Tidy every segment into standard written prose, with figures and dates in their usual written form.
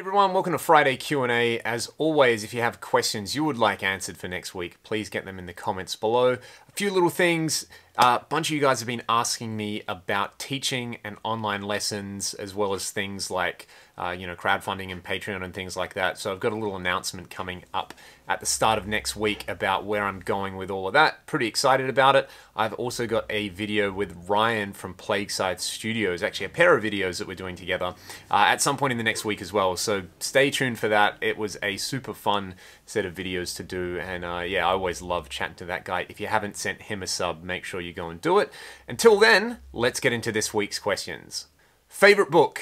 Hey everyone, welcome to Friday Q&A. As always, if you have questions you would like answered for next week, please get them in the comments below. A few little things. A bunch of you guys have been asking me about teaching and online lessons, as well as things like crowdfunding and Patreon and things like that. So I've got a little announcement coming up at the start of next week about where I'm going with all of that. Pretty excited about it. I've also got a video with Ryan from Plagueside Studios, actually a pair of videos that we're doing together at some point in the next week as well. So stay tuned for that. It was a super fun set of videos to do, and yeah, I always love chatting to that guy. If you haven't sent him a sub, make sure you go and do it. Until then, let's get into this week's questions. Favorite book?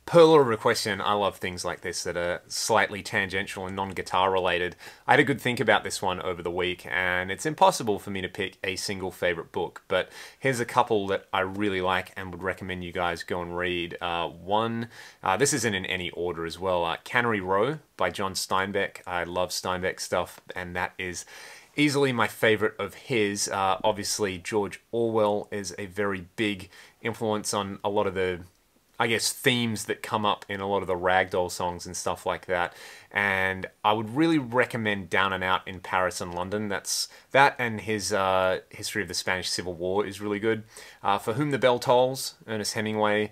Per lot of question. I love things like this that are slightly tangential and non-guitar related. I had a good think about this one over the week, and it's impossible for me to pick a single favorite book, but here's a couple that I really like and would recommend you guys go and read. This isn't in any order as well, Cannery Row by John Steinbeck. I love Steinbeck stuff, and that is easily my favorite of his. Obviously, George Orwell is a very big influence on a lot of the, I guess, themes that come up in a lot of the ragdoll songs and stuff like that. And I would really recommend Down and Out in Paris and London. That and his History of the Spanish Civil War is really good. For Whom the Bell Tolls, Ernest Hemingway.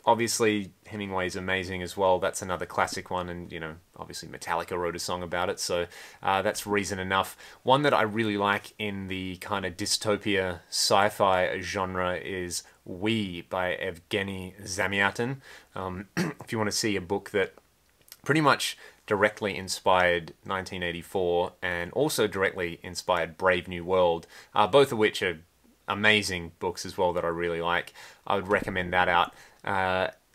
Obviously, Hemingway's amazing as well. That's another classic one, and obviously Metallica wrote a song about it, so that's reason enough. One that I really like in the kind of dystopia sci-fi genre is We by Evgeny Zamyatin. If you want to see a book that pretty much directly inspired 1984 and also directly inspired Brave New World, both of which are amazing books as well that I really like, I would recommend that out.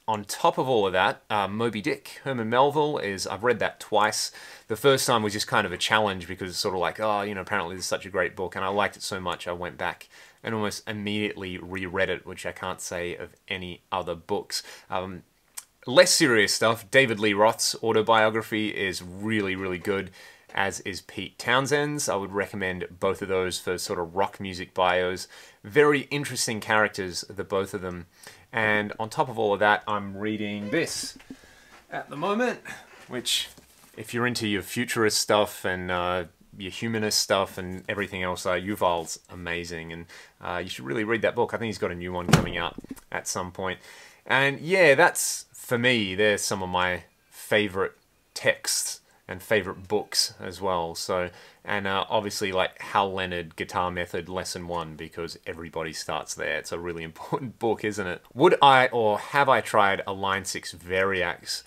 On top of all of that, Moby Dick, Herman Melville, I've read that twice. The first time was just kind of a challenge because it's sort of like, apparently this is such a great book, and I liked it so much I went back and almost immediately reread it, which I can't say of any other books. Less serious stuff, David Lee Roth's autobiography is really, really good, as is Pete Townshend's. I would recommend both of those for sort of rock music bios. Very interesting characters, the both of them. And on top of all of that, I'm reading this at the moment, which, if you're into your futurist stuff and your humanist stuff and everything else, Yuval's amazing, and you should really read that book. I think he's got a new one coming out at some point. And yeah, that's, for me, they're some of my favorite texts and favorite books as well. So, and obviously like Hal Leonard, Guitar Method, Lesson 1, because everybody starts there. It's a really important book, isn't it? Would I or have I tried a Line 6 Variax?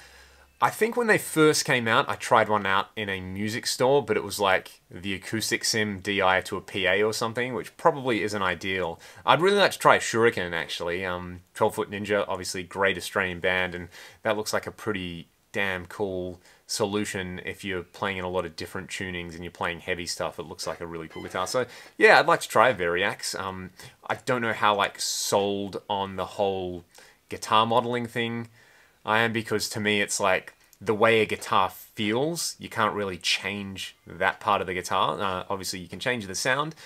I think when they first came out, I tried one out in a music store, but it was like the Acoustic Sim DI to a PA or something, which probably isn't ideal. I'd really like to try Shuriken, actually. 12 Foot Ninja, obviously great Australian band, and that looks like a pretty damn cool solution if you're playing in a lot of different tunings and you're playing heavy stuff. It looks like a really cool guitar. So yeah, I'd like to try a Variax. I don't know how sold on the whole guitar modeling thing I am, because to me it's like the way a guitar feels, you can't really change that part of the guitar. Obviously you can change the sound.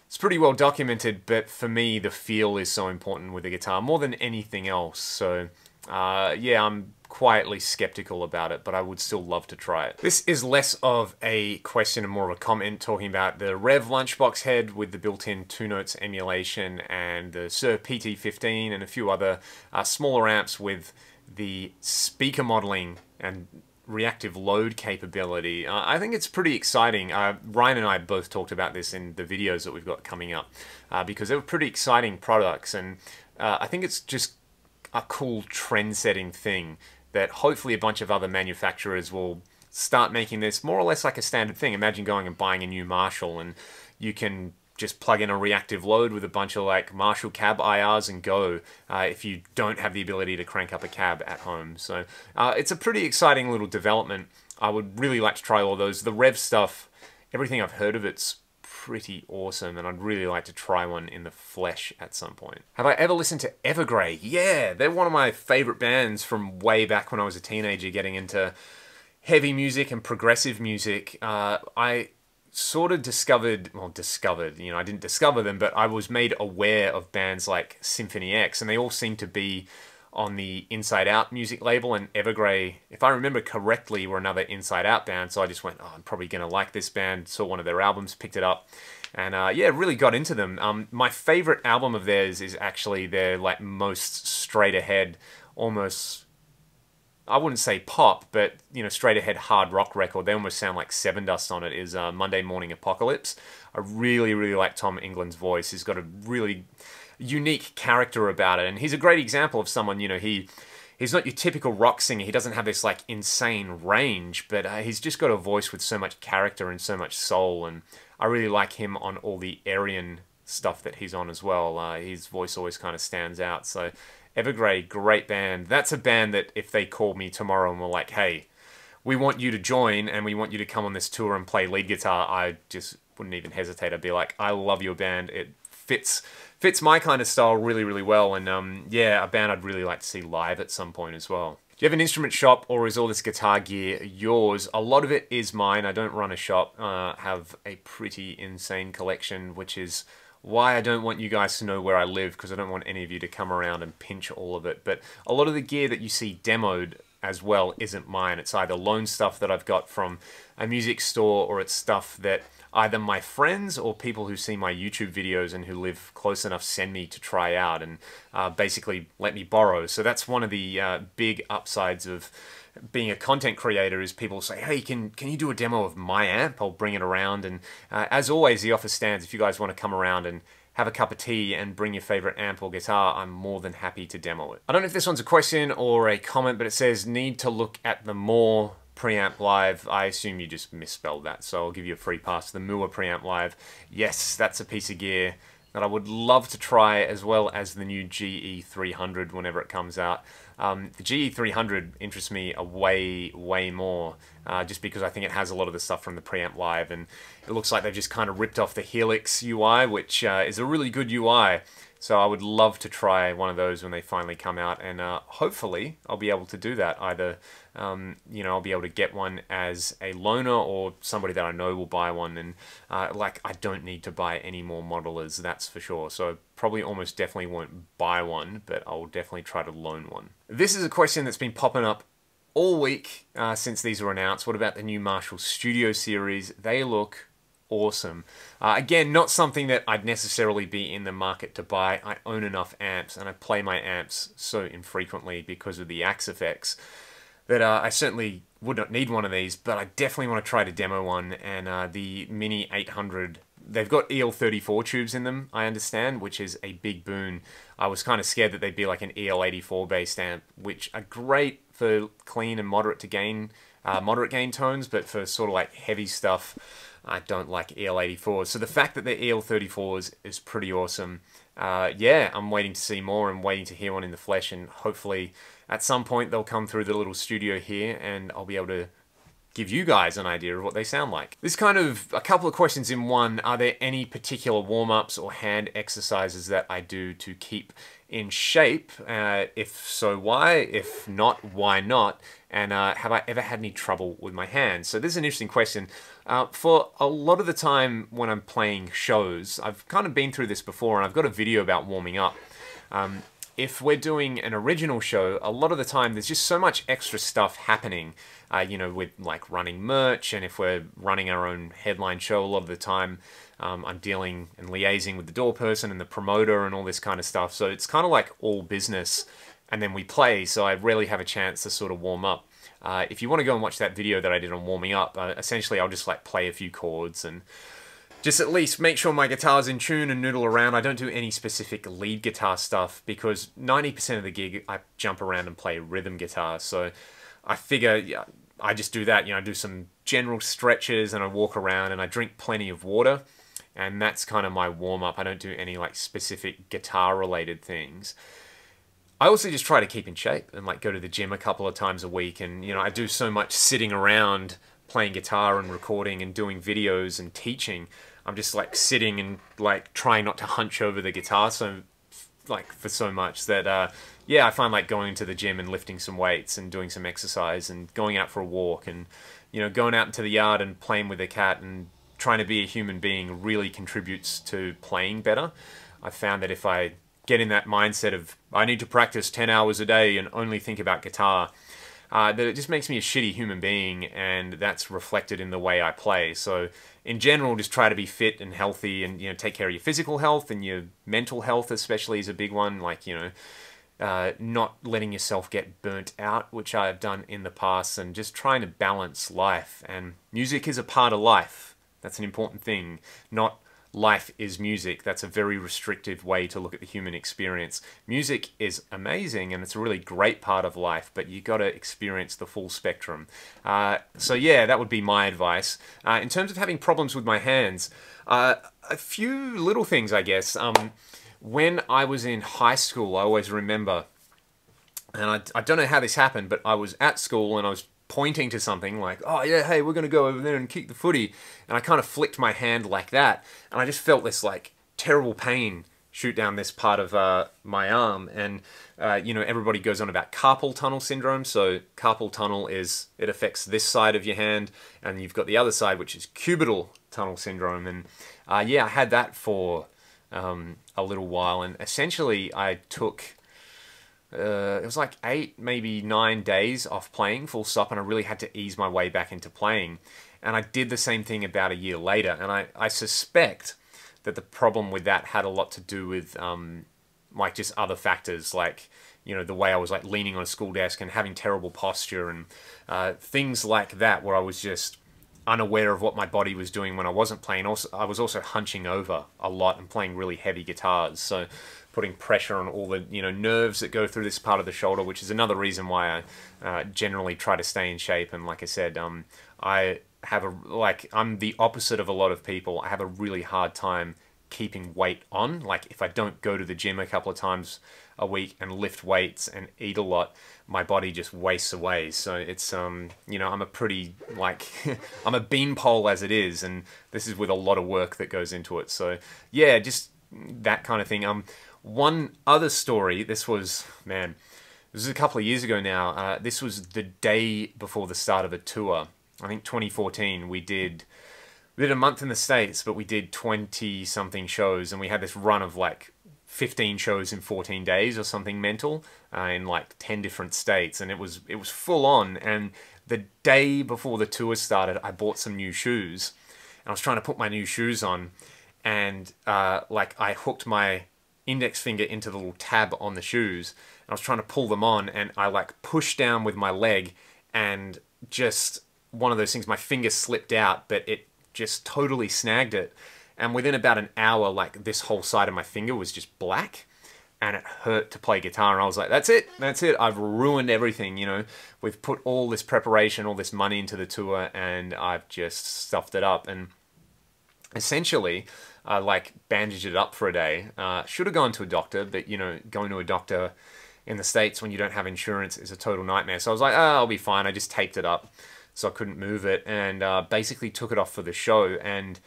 It's pretty well documented, but for me the feel is so important with the guitar more than anything else. So yeah, I'm quietly skeptical about it, but I would still love to try it. This is less of a question and more of a comment, talking about the Reve lunchbox head with the built-in 2 notes emulation, and the Sir PT15 and a few other smaller amps with the speaker modeling and reactive load capability. I think it's pretty exciting. Ryan and I both talked about this in the videos that we've got coming up, because they were pretty exciting products, and I think it's just a cool trend-setting thing that hopefully a bunch of other manufacturers will start making this more or less like a standard thing. Imagine going and buying a new Marshall and you can just plug in a reactive load with a bunch of Marshall cab IRs and go, if you don't have the ability to crank up a cab at home. So it's a pretty exciting little development. I would really like to try all those. The Reve stuff, everything I've heard of it's pretty awesome, and I'd really like to try one in the flesh at some point. Have I ever listened to Evergrey? Yeah, they're one of my favorite bands from way back when I was a teenager getting into heavy music and progressive music. I sort of discovered, I didn't discover them, but I was made aware of bands like Symphony X, and they all seem to be on the Inside Out music label, and Evergrey, if I remember correctly, were another Inside Out band, so I just went, oh, I'm probably going to like this band, saw one of their albums, picked it up, and yeah, really got into them. My favorite album of theirs is actually their like most straight ahead, almost, I wouldn't say pop, but you know, straight ahead hard rock record. They almost sound like Seven Dust on it. Is Monday Morning Apocalypse. I really like Tom England's voice. He's got a really unique character about it, and he's a great example of someone, you know, he's not your typical rock singer. He doesn't have this like insane range, but he's just got a voice with so much character and so much soul, and I really like him on all the Aryan stuff that he's on as well. His voice always kind of stands out. So Evergrey, great band. That's a band that if they called me tomorrow and were like, hey, we want you to join and we want you to come on this tour and play lead guitar, I just wouldn't even hesitate. I'd be like, I love your band. It fits my kind of style really well, and yeah, a band I'd really like to see live at some point as well. Do you have an instrument shop, or is all this guitar gear yours? A lot of it is mine. I don't run a shop. Have a pretty insane collection, which is why I don't want you guys to know where I live, because I don't want any of you to come around and pinch all of it. But a lot of the gear that you see demoed as well isn't mine. It's either loan stuff that I've got from a music store, or it's stuff that either my friends or people who see my YouTube videos and who live close enough send me to try out and basically let me borrow. So that's one of the big upsides of being a content creator, is people say, hey, can you do a demo of my amp? I'll bring it around. And as always, the offer stands. If you guys want to come around and have a cup of tea and bring your favorite amp or guitar, I'm more than happy to demo it. I don't know if this one's a question or a comment, but it says, need to look at the Moore preamp live. I assume you just misspelled that, so I'll give you a free pass. The Moore preamp live. Yes, that's a piece of gear that I would love to try, as well as the new GE300 whenever it comes out. The GE300 interests me a way more, just because I think it has a lot of the stuff from the preamp live, and it looks like they've just kind of ripped off the Helix UI, which is a really good UI. So I would love to try one of those when they finally come out, and hopefully I'll be able to do that. Either, you know, I'll be able to get one as a loaner, or somebody that I know will buy one. And like, I don't need to buy any more modelers, that's for sure. So probably almost definitely won't buy one, but I'll definitely try to loan one. This is a question that's been popping up all week since these were announced. What about the new Marshall Studio series? They look awesome. Again, not something that I'd necessarily be in the market to buy. I own enough amps, and I play my amps so infrequently because of the axe effects, that I certainly would not need one of these, but I definitely want to try to demo one. And the Mini 800, they've got EL34 tubes in them, I understand, which is a big boon. I was kind of scared that they'd be like an EL84 based amp, which are great for clean and moderate gain tones, but for sort of like heavy stuff, I don't like EL84s. So the fact that they're EL34s is pretty awesome. Yeah, I'm waiting to see more and waiting to hear one in the flesh, and hopefully at some point they'll come through the little studio here and I'll be able to give you guys an idea of what they sound like. This kind of a couple of questions in one. Are there any particular warm-ups or hand exercises that I do to keep in shape? If so, why? If not, why not? And have I ever had any trouble with my hands? So this is an interesting question. For a lot of the time when I'm playing shows, I've kind of been through this before, and I've got a video about warming up. If we're doing an original show, a lot of the time there's just so much extra stuff happening, you know, with like running merch, and if we're running our own headline show, a lot of the time I'm dealing and liaising with the door person and the promoter and all this kind of stuff. So it's kind of like all business, and then we play, so I rarely have a chance to sort of warm up. If you want to go and watch that video that I did on warming up, essentially I'll just like play a few chords and just at least make sure my guitar's in tune and noodle around. I don't do any specific lead guitar stuff, because 90% of the gig I jump around and play rhythm guitar. So I figure, yeah, I just do that. You know, I do some general stretches and I walk around and I drink plenty of water, and that's kind of my warm-up. I don't do any like specific guitar-related things. I also just try to keep in shape and like go to the gym a couple of times a week, and you know, I do so much sitting around playing guitar and recording and doing videos and teaching. I'm just like sitting and like trying not to hunch over the guitar so like for so much that yeah, I find like going to the gym and lifting some weights and doing some exercise and going out for a walk and, you know, going out into the yard and playing with a cat and trying to be a human being really contributes to playing better. I found that if I get in that mindset of, I need to practice 10 hours a day and only think about guitar, that it just makes me a shitty human being, and that's reflected in the way I play. So in general, just try to be fit and healthy, and take care of your physical health, and your mental health especially is a big one. Like, not letting yourself get burnt out, which I have done in the past, and just trying to balance life. And music is a part of life. That's an important thing. Not life is music. That's a very restrictive way to look at the human experience. Music is amazing, and it's a really great part of life, but you got to experience the full spectrum. So yeah, that would be my advice. In terms of having problems with my hands, a few little things, I guess. When I was in high school, I always remember, and I don't know how this happened, but I was at school and I was pointing to something like, oh yeah, hey, we're going to go over there and kick the footy. And I kind of flicked my hand like that. And I just felt this like terrible pain shoot down this part of my arm. And, everybody goes on about carpal tunnel syndrome. So carpal tunnel is, it affects this side of your hand. And you've got the other side, which is cubital tunnel syndrome. And yeah, I had that for a little while. And essentially I took... it was like 8, maybe 9 days off playing full stop, and I really had to ease my way back into playing. And I did the same thing about a year later, and I suspect that the problem with that had a lot to do with like just other factors, like the way I was like leaning on a school desk and having terrible posture and things like that, where I was just unaware of what my body was doing when I wasn't playing. Also, I was also hunching over a lot and playing really heavy guitars, so putting pressure on all the nerves that go through this part of the shoulder, which is another reason why I generally try to stay in shape. And like I said, I have I'm the opposite of a lot of people. I have a really hard time keeping weight on. Like if I don't go to the gym a couple of times a week and lift weights and eat a lot, my body just wastes away. So it's I'm a pretty I'm a beanpole as it is, and this is with a lot of work that goes into it. So yeah, just that kind of thing. One other story, this was a couple of years ago now. This was the day before the start of a tour. I think 2014. We did a month in the States, but we did 20-something shows, and we had this run of like 15 shows in 14 days or something mental in like 10 different states, and it was full on. And the day before the tour started, I bought some new shoes, and I was trying to put my new shoes on, and I hooked my index finger into the little tab on the shoes. I was trying to pull them on, and I like pushed down with my leg, and just one of those things, my finger slipped out, but it just totally snagged it. And within about an hour, like this whole side of my finger was just black, and it hurt to play guitar. And I was like, that's it. I've ruined everything, We've put all this preparation, all this money into the tour, and I've just stuffed it up. And essentially, I bandaged it up for a day. Should have gone to a doctor, but going to a doctor in the States when you don't have insurance is a total nightmare. So I was like, oh, I'll be fine. I just taped it up so I couldn't move it, and basically took it off for the show. And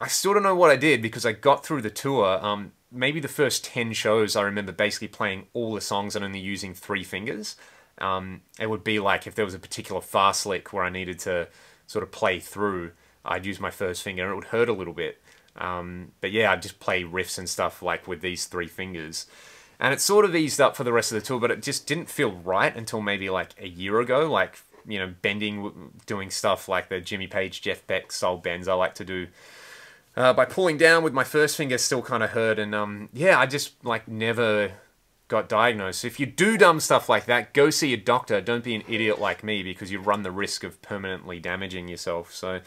I still don't know what I did, because I got through the tour. Maybe the first 10 shows I remember basically playing all the songs and only using 3 fingers. It would be like if there was a particular fast lick where I needed to sort of play through, I'd use my first finger, and it would hurt a little bit. But yeah, I'd just play riffs and stuff with these 3 fingers. And it sort of eased up for the rest of the tour, but it just didn't feel right until maybe a year ago. Bending, doing stuff like the Jimmy Page, Jeff Beck style bends I like to do. By pulling down with my first finger still kind of hurt. And yeah, I just never got diagnosed. So if you do dumb stuff like that, go see a doctor. Don't be an idiot like me, because you run the risk of permanently damaging yourself. So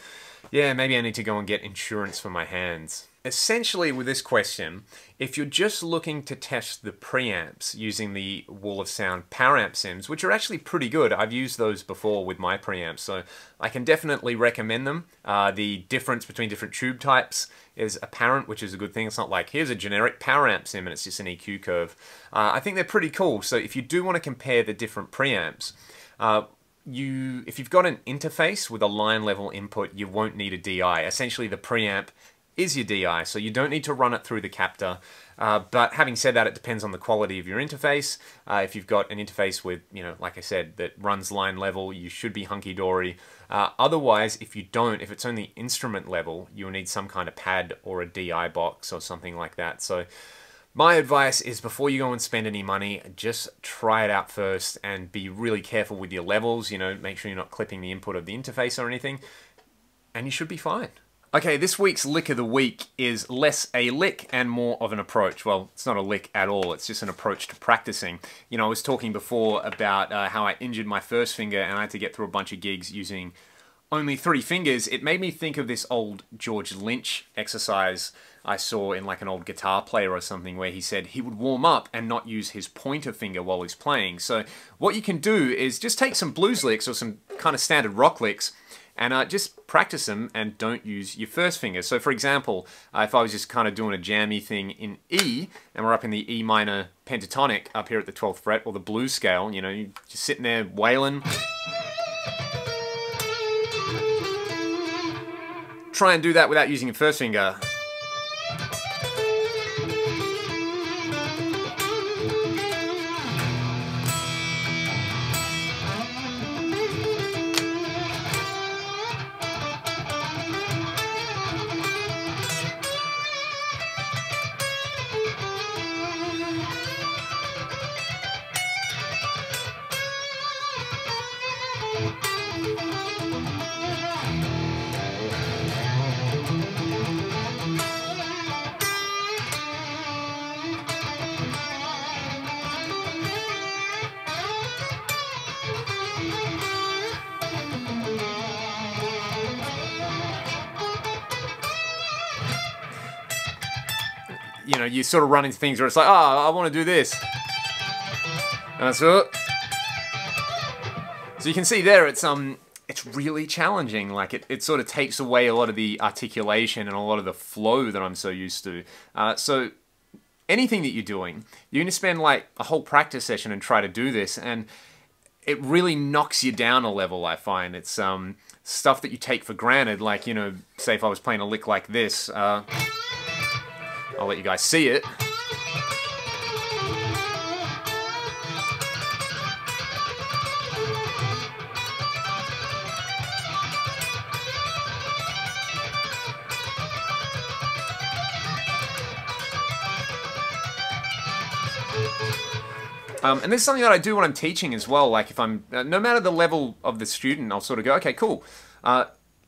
yeah, maybe I need to go and get insurance for my hands. Essentially, with this question, if you're just looking to test the preamps using the Wall of Sound Power Amp Sims, which are actually pretty good, I've used those before with my preamps, so I can definitely recommend them. The difference between different tube types is apparent, which is a good thing. It's not like, here's a generic Power Amp Sim and it's just an EQ curve. I think they're pretty cool. So if you do want to compare the different preamps, if you've got an interface with a line level input, you won't need a DI. Essentially, the preamp is your DI, so you don't need to run it through the captor. But having said that, it depends on the quality of your interface. If you've got an interface with, like I said, that runs line level, you should be hunky-dory. Otherwise, if you don't, if it's only instrument level, you'll need some kind of pad or a DI box or something like that. So My advice is before you go and spend any money, just try it out first and be really careful with your levels. You know, make sure you're not clipping the input of the interface or anything, and you should be fine. Okay, this week's lick of the week is less a lick and more of an approach. Well, it's not a lick at all, it's just an approach to practicing. You know, I was talking before about how I injured my first finger and I had to get through a bunch of gigs using only 3 fingers. It made me think of this old George Lynch exercise I saw in like an old guitar player or something, where he said he would warm up and not use his pointer finger while he's playing. So what you can do is just take some blues licks or some kind of standard rock licks and just practice them and don't use your first finger. So for example, if I was just kind of doing a jammy thing in E, and we're up in the E minor pentatonic up here at the 12th fret, or the blues scale, you know, you're just sitting there wailing. Try and do that without using your first finger. You know, you sort of run into things where it's like, oh, I want to do this. And that's it. So you can see there, it's really challenging. Like, it sort of takes away a lot of the articulation and a lot of the flow that I'm so used to. So anything that you're doing, you're going to spend like a whole practice session and try to do this, and it really knocks you down a level, I find. It's stuff that you take for granted. Like, you know, say if I was playing a lick like this, I'll let you guys see it. And this is something that I do when I'm teaching as well. Like if I'm, no matter the level of the student, I'll sort of go, okay, cool.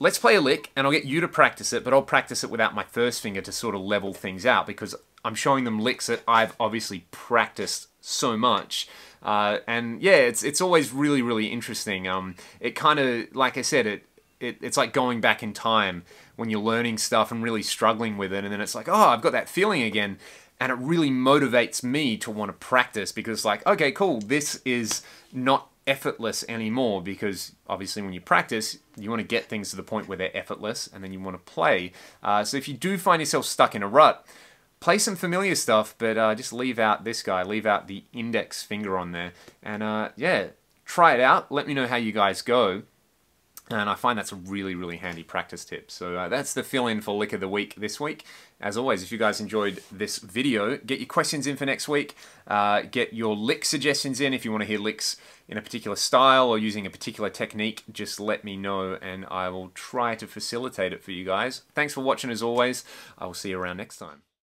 Let's play a lick, and I'll get you to practice it, but I'll practice it without my first finger to sort of level things out, because I'm showing them licks that I've obviously practiced so much. And yeah, it's always really, really interesting. It kind of, like I said, it's like going back in time when you're learning stuff and really struggling with it, and then it's like, oh, I've got that feeling again. And it really motivates me to want to practice, because like, okay, cool, this is not effortless anymore, because obviously when you practice, you want to get things to the point where they're effortless, and then you want to play. So if you do find yourself stuck in a rut, play some familiar stuff, but just leave out this guy, leave out the index finger on there, and yeah, try it out. Let me know how you guys go. And I find that's a really, really handy practice tip. So that's the fill-in for Lick of the Week this week. As always, if you guys enjoyed this video, get your questions in for next week. Get your lick suggestions in. If you want to hear licks in a particular style or using a particular technique, just let me know and I will try to facilitate it for you guys. Thanks for watching as always. I will see you around next time.